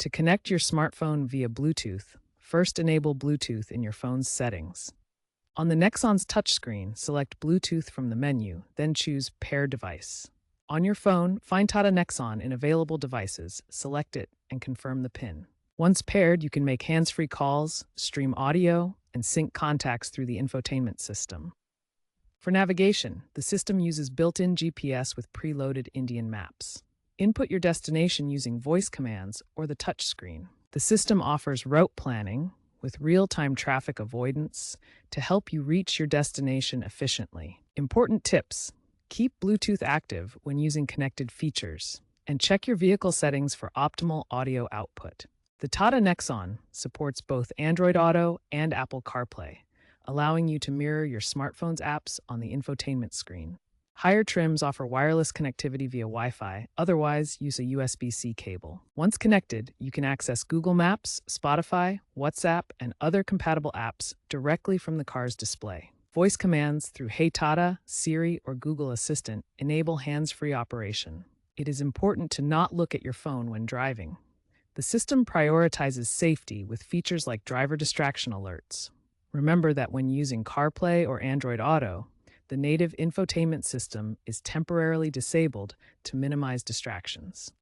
To connect your smartphone via Bluetooth, first enable Bluetooth in your phone's settings. On the Nexon's touchscreen, select Bluetooth from the menu, then choose Pair Device. On your phone, find Tata Nexon in available devices, select it, and confirm the PIN. Once paired, you can make hands-free calls, stream audio, and sync contacts through the infotainment system. For navigation, the system uses built-in GPS with preloaded Indian maps. Input your destination using voice commands or the touchscreen. The system offers route planning with real-time traffic avoidance to help you reach your destination efficiently. Important tips: keep Bluetooth active when using connected features, and check your vehicle settings for optimal audio output. The Tata Nexon supports both Android Auto and Apple CarPlay, allowing you to mirror your smartphone's apps on the infotainment screen. Higher trims offer wireless connectivity via Wi-Fi, otherwise use a USB-C cable. Once connected, you can access Google Maps, Spotify, WhatsApp, and other compatible apps directly from the car's display. Voice commands through Hey Tata, Siri, or Google Assistant enable hands-free operation. It is important to not look at your phone when driving. The system prioritizes safety with features like driver distraction alerts. Remember that when using CarPlay or Android Auto, the native infotainment system is temporarily disabled to minimize distractions.